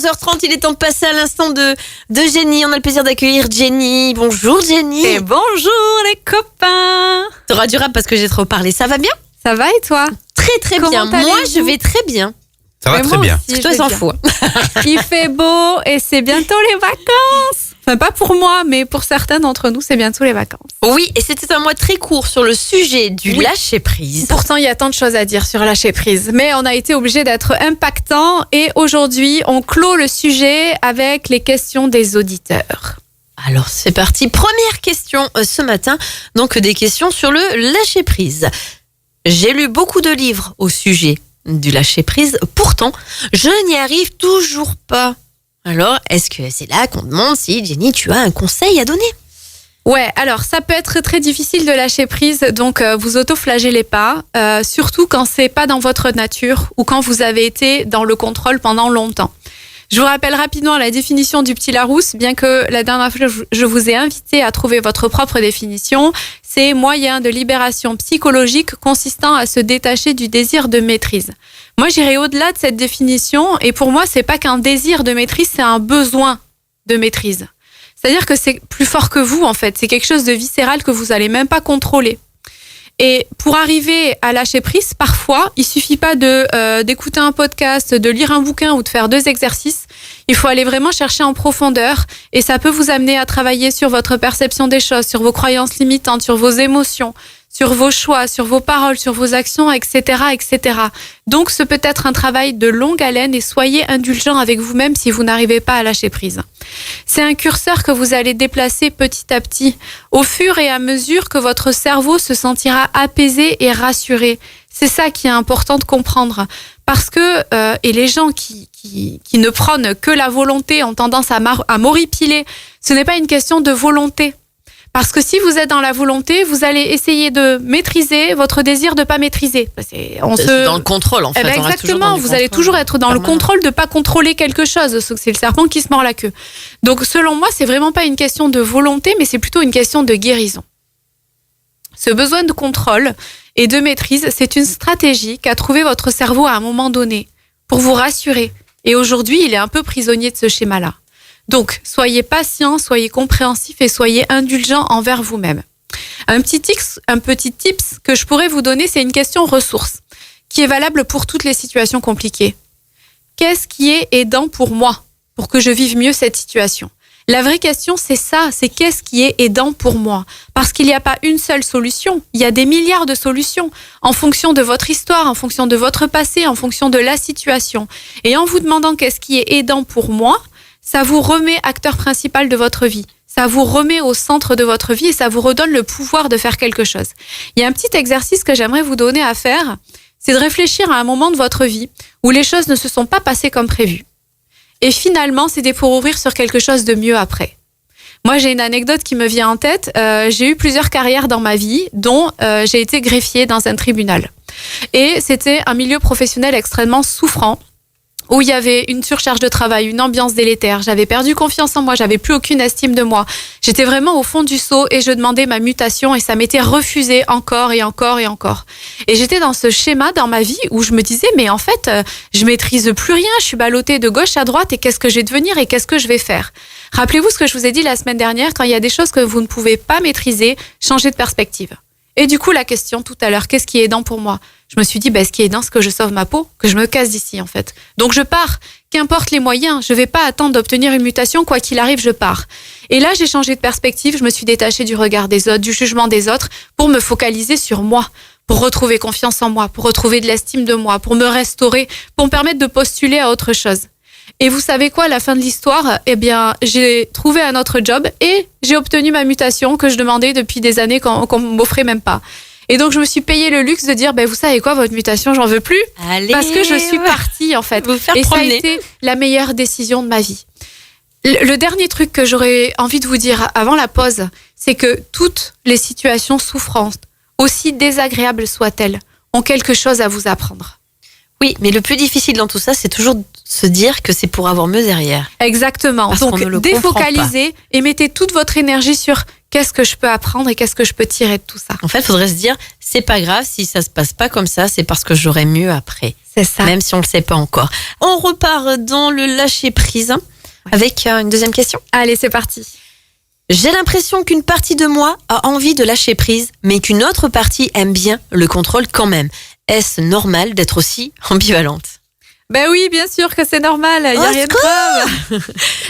11h30, il est temps de passer à l'instant de Jenny. On a le plaisir d'accueillir Jenny. Bonjour Jenny. Et bonjour les copains. T'auras du rap parce que j'ai trop parlé. Ça va bien? Ça va et toi? Très Comment bien. Moi, allez-vous? je vais très bien. Ça va Mais très moi bien. aussi, Toi, je s'en vais fout. bien. Il fait beau et c'est bientôt les vacances. Enfin, pas pour moi, mais pour certains d'entre nous, c'est bientôt les vacances. Oui, et c'était un mois très court sur le sujet du Oui. lâcher prise. Pourtant, il y a tant de choses à dire sur lâcher prise. Mais on a été obligé d'être impactant et aujourd'hui, on clôt le sujet avec les questions des auditeurs. Alors, c'est parti. Première question ce matin. Donc, des questions sur le lâcher prise. J'ai lu beaucoup de livres au sujet du lâcher prise. Pourtant, je n'y arrive toujours pas. Alors, est-ce que c'est là qu'on demande si, Jenny, tu as un conseil à donner? Ouais, alors ça peut être très difficile de lâcher prise, donc vous auto-flagellez pas, surtout quand c'est pas dans votre nature ou quand vous avez été dans le contrôle pendant longtemps. Je vous rappelle rapidement la définition du petit Larousse, bien que la dernière fois je vous ai invité à trouver votre propre définition. C'est moyen de libération psychologique consistant à se détacher du désir de maîtrise. Moi, j'irai au-delà de cette définition et pour moi, c'est pas qu'un désir de maîtrise, c'est un besoin de maîtrise. C'est-à-dire que c'est plus fort que vous, en fait. C'est quelque chose de viscéral que vous n'allez même pas contrôler. Et pour arriver à lâcher prise, parfois, il suffit pas d'écouter un podcast, de lire un bouquin ou de faire 2 exercices. Il faut aller vraiment chercher en profondeur et ça peut vous amener à travailler sur votre perception des choses, sur vos croyances limitantes, sur vos émotions, sur vos choix, sur vos paroles, sur vos actions, etc., etc. Donc, ce peut être un travail de longue haleine et soyez indulgent avec vous-même si vous n'arrivez pas à lâcher prise. C'est un curseur que vous allez déplacer petit à petit, au fur et à mesure que votre cerveau se sentira apaisé et rassuré. C'est ça qui est important de comprendre. Parce que, et les gens qui ne prônent que la volonté ont tendance à m'horripiler, ce n'est pas une question de volonté. Parce que si vous êtes dans la volonté, vous allez essayer de maîtriser votre désir de pas maîtriser. C'est dans le contrôle, en fait. Eh ben On reste toujours exactement, dans du vous allez contrôle toujours être dans le contrôle de pas contrôler quelque chose. C'est le serpent qui se mord la queue. Donc, selon moi, c'est vraiment pas une question de volonté, mais c'est plutôt une question de guérison. Ce besoin de contrôle et de maîtrise, c'est une stratégie qu'a trouvé votre cerveau à un moment donné pour vous rassurer. Et aujourd'hui, il est un peu prisonnier de ce schéma-là. Donc, soyez patient, soyez compréhensif et soyez indulgent envers vous-même. Un petit tips que je pourrais vous donner, c'est une question ressource qui est valable pour toutes les situations compliquées. Qu'est-ce qui est aidant pour moi, pour que je vive mieux cette situation? La vraie question, c'est ça, c'est qu'est-ce qui est aidant pour moi? Parce qu'il n'y a pas une seule solution, il y a des milliards de solutions en fonction de votre histoire, en fonction de votre passé, en fonction de la situation. Et en vous demandant qu'est-ce qui est aidant pour moi, ça vous remet acteur principal de votre vie. Ça vous remet au centre de votre vie et ça vous redonne le pouvoir de faire quelque chose. Il y a un petit exercice que j'aimerais vous donner à faire, c'est de réfléchir à un moment de votre vie où les choses ne se sont pas passées comme prévu. Et finalement, c'est pour ouvrir sur quelque chose de mieux après. Moi, j'ai une anecdote qui me vient en tête. J'ai eu plusieurs carrières dans ma vie, dont j'ai été greffier dans un tribunal. Et c'était un milieu professionnel extrêmement souffrant, où il y avait une surcharge de travail, une ambiance délétère. J'avais perdu confiance en moi, j'avais plus aucune estime de moi. J'étais vraiment au fond du seau et je demandais ma mutation et ça m'était refusé encore et encore et encore. Et j'étais dans ce schéma dans ma vie où je me disais, mais en fait, je maîtrise plus rien, je suis ballottée de gauche à droite et qu'est-ce que je vais devenir et qu'est-ce que je vais faire? Rappelez-vous ce que je vous ai dit la semaine dernière, quand il y a des choses que vous ne pouvez pas maîtriser, changez de perspective. Et du coup, la question tout à l'heure, qu'est-ce qui est aidant pour moi? Je me suis dit, ce qui est aidant, c'est que je sauve ma peau, que je me casse d'ici, en fait. Donc, je pars. Qu'importe les moyens, je vais pas attendre d'obtenir une mutation, quoi qu'il arrive, je pars. Et là, j'ai changé de perspective, je me suis détachée du regard des autres, du jugement des autres, pour me focaliser sur moi, pour retrouver confiance en moi, pour retrouver de l'estime de moi, pour me restaurer, pour me permettre de postuler à autre chose. Et vous savez quoi, à la fin de l'histoire, j'ai trouvé un autre job et j'ai obtenu ma mutation que je demandais depuis des années qu'on m'offrait même pas. Et donc, je me suis payé le luxe de dire, vous savez quoi, votre mutation, j'en veux plus. Allez, parce que je suis partie, en fait. Vous faire et promener. Ça a été la meilleure décision de ma vie. Le dernier truc que j'aurais envie de vous dire avant la pause, c'est que toutes les situations souffrantes, aussi désagréables soient-elles, ont quelque chose à vous apprendre. Oui, mais le plus difficile dans tout ça, c'est toujours de se dire que c'est pour avoir mieux derrière. Exactement. Parce donc, qu'on ne le défocalisez et mettez toute votre énergie sur qu'est-ce que je peux apprendre et qu'est-ce que je peux tirer de tout ça. En fait, il faudrait se dire, c'est pas grave si ça se passe pas comme ça, c'est parce que j'aurai mieux après. C'est ça. Même si on le sait pas encore. On repart dans le lâcher prise avec une deuxième question. Allez, c'est parti. J'ai l'impression qu'une partie de moi a envie de lâcher prise, mais qu'une autre partie aime bien le contrôle quand même. Est-ce normal d'être aussi ambivalente? Ben oui, bien sûr que c'est normal, il n'y a rien de grave.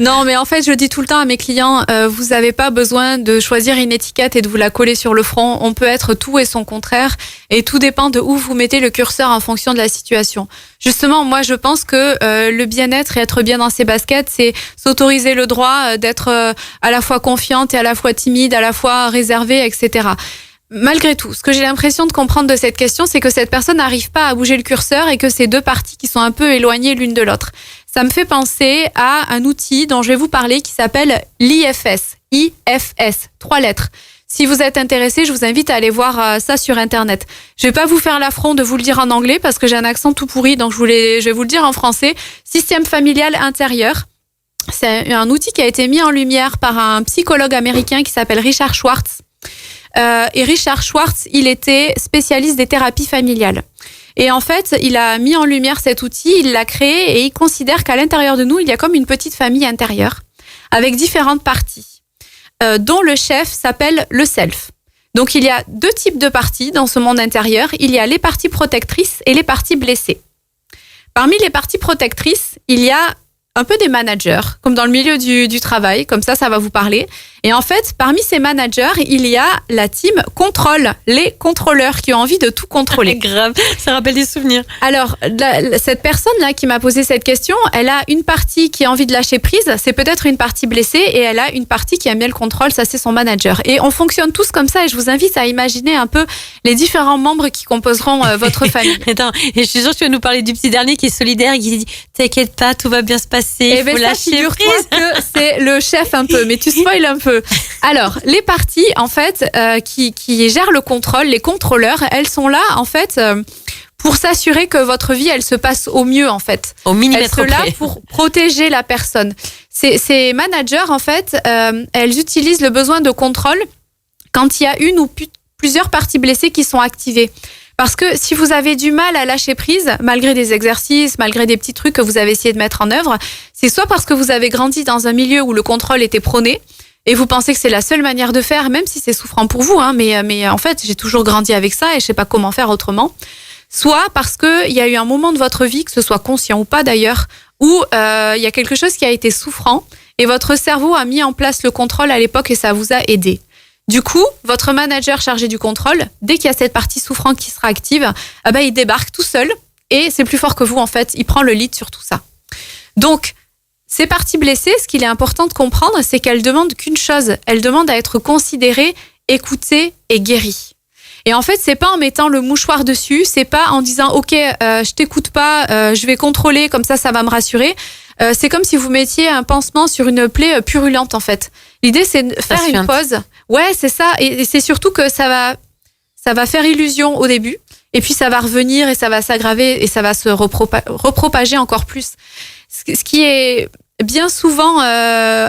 Non, mais en fait, je dis tout le temps à mes clients, vous n'avez pas besoin de choisir une étiquette et de vous la coller sur le front. On peut être tout et son contraire, et tout dépend de où vous mettez le curseur en fonction de la situation. Justement, moi, je pense que le bien-être et être bien dans ses baskets, c'est s'autoriser le droit d'être à la fois confiante et à la fois timide, à la fois réservée, etc. Malgré tout, ce que j'ai l'impression de comprendre de cette question, c'est que cette personne n'arrive pas à bouger le curseur et que c'est deux parties qui sont un peu éloignées l'une de l'autre. Ça me fait penser à un outil dont je vais vous parler qui s'appelle l'IFS. IFS, 3 lettres. Si vous êtes intéressé, je vous invite à aller voir ça sur Internet. Je vais pas vous faire l'affront de vous le dire en anglais parce que j'ai un accent tout pourri, donc je vais vous le dire en français. Système familial intérieur. C'est un outil qui a été mis en lumière par un psychologue américain qui s'appelle Richard Schwartz. Et Richard Schwartz, il était spécialiste des thérapies familiales. Et en fait, il a mis en lumière cet outil, il l'a créé et il considère qu'à l'intérieur de nous, il y a comme une petite famille intérieure avec différentes parties, dont le chef s'appelle le self. Donc, il y a 2 types de parties dans ce monde intérieur. Il y a les parties protectrices et les parties blessées. Parmi les parties protectrices, il y a un peu des managers, comme dans le milieu du travail, comme ça va vous parler. Et en fait, parmi ces managers, il y a la team contrôle, les contrôleurs qui ont envie de tout contrôler. Grave, ça rappelle des souvenirs. Alors, cette personne-là qui m'a posé cette question, elle a une partie qui a envie de lâcher prise, c'est peut-être une partie blessée, et elle a une partie qui aime bien le contrôle, ça c'est son manager. Et on fonctionne tous comme ça, et je vous invite à imaginer un peu les différents membres qui composeront votre famille. Attends, et je suis sûre que tu vas nous parler du petit dernier qui est solidaire et qui dit « T'inquiète pas, tout va bien se passer, et faut lâcher prise ». Que c'est le chef un peu, mais tu spoil un peu. Alors, les parties, en fait, qui gèrent le contrôle, les contrôleurs, elles sont là, en fait, pour s'assurer que votre vie, elle se passe au mieux, en fait. Au millimètre près. Elles sont là pour protéger la personne. Ces managers, en fait, elles utilisent le besoin de contrôle quand il y a une ou plusieurs parties blessées qui sont activées. Parce que si vous avez du mal à lâcher prise, malgré des exercices, malgré des petits trucs que vous avez essayé de mettre en œuvre, c'est soit parce que vous avez grandi dans un milieu où le contrôle était prôné, et vous pensez que c'est la seule manière de faire, même si c'est souffrant pour vous, hein, mais en fait, j'ai toujours grandi avec ça et je sais pas comment faire autrement. Soit parce que il y a eu un moment de votre vie, que ce soit conscient ou pas d'ailleurs, où il y a quelque chose qui a été souffrant et votre cerveau a mis en place le contrôle à l'époque et ça vous a aidé. Du coup, votre manager chargé du contrôle, dès qu'il y a cette partie souffrante qui sera active, il débarque tout seul et c'est plus fort que vous en fait. Il prend le lead sur tout ça. Donc, ces parties blessées, ce qu'il est important de comprendre, c'est qu'elles demandent qu'une chose. Elles demandent à être considérées, écoutées et guéries. Et en fait, c'est pas en mettant le mouchoir dessus, c'est pas en disant OK, je t'écoute pas, je vais contrôler, comme ça va me rassurer. C'est comme si vous mettiez un pansement sur une plaie purulente en fait. L'idée c'est de faire une pause. Ouais, c'est ça. Et c'est surtout que ça va faire illusion au début. Et puis ça va revenir et ça va s'aggraver et ça va se repropager encore plus. Ce qui est bien souvent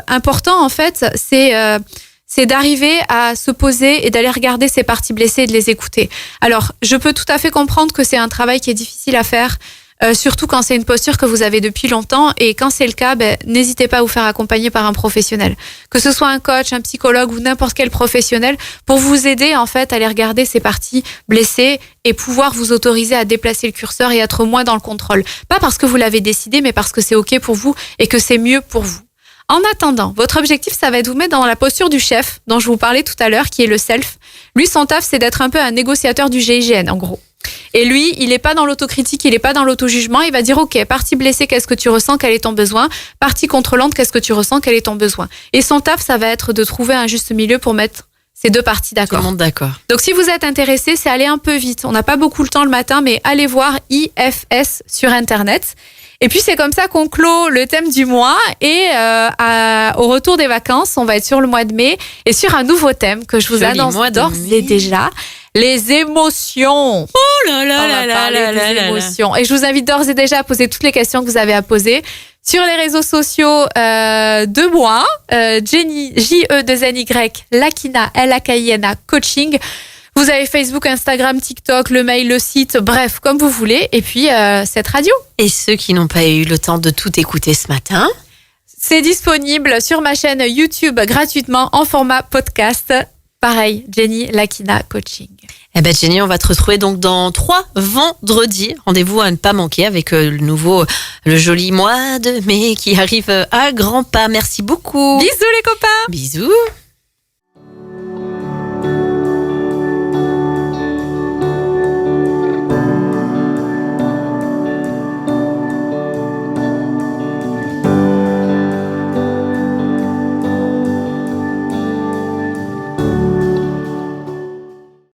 important en fait, c'est d'arriver à se poser et d'aller regarder ces parties blessées et de les écouter. Alors, je peux tout à fait comprendre que c'est un travail qui est difficile à faire, surtout quand c'est une posture que vous avez depuis longtemps. Et quand c'est le cas, n'hésitez pas à vous faire accompagner par un professionnel. Que ce soit un coach, un psychologue ou n'importe quel professionnel, pour vous aider en fait à aller regarder ces parties blessées et pouvoir vous autoriser à déplacer le curseur et être moins dans le contrôle. Pas parce que vous l'avez décidé, mais parce que c'est OK pour vous et que c'est mieux pour vous. En attendant, votre objectif, ça va être de vous mettre dans la posture du chef dont je vous parlais tout à l'heure, qui est le self. Lui, son taf, c'est d'être un peu un négociateur du GIGN, en gros. Et lui, il n'est pas dans l'autocritique, il n'est pas dans l'autojugement. Il va dire, OK, partie blessée, qu'est-ce que tu ressens, quel est ton besoin? Partie contrôlante, qu'est-ce que tu ressens, quel est ton besoin? Et son taf, ça va être de trouver un juste milieu pour mettre ces deux parties d'accord. Tout le monde d'accord. Donc, si vous êtes intéressé, c'est aller un peu vite. On n'a pas beaucoup le temps le matin, mais allez voir IFS sur Internet. Et puis, c'est comme ça qu'on clôt le thème du mois. Et au retour des vacances, on va être sur le mois de mai et sur un nouveau thème que je vous annonce d'ores et déjà. Les émotions. Oh là là là là là là émotions. Et je vous invite d'ores et déjà à poser toutes les questions que vous avez à poser sur les réseaux sociaux de moi, Jenny, J-E-2-N-Y, Lakina, L-A-K-I-N-A, coaching. Vous avez Facebook, Instagram, TikTok, le mail, le site, bref, comme vous voulez. Et puis, cette radio. Et ceux qui n'ont pas eu le temps de tout écouter ce matin, c'est disponible sur ma chaîne YouTube gratuitement en format podcast. Pareil, Jenny Lakina Coaching. eh ben Jenny, on va te retrouver donc dans 3 vendredis. Rendez-vous à ne pas manquer avec le joli mois de mai qui arrive à grands pas. Merci beaucoup. Bisous les copains. Bisous.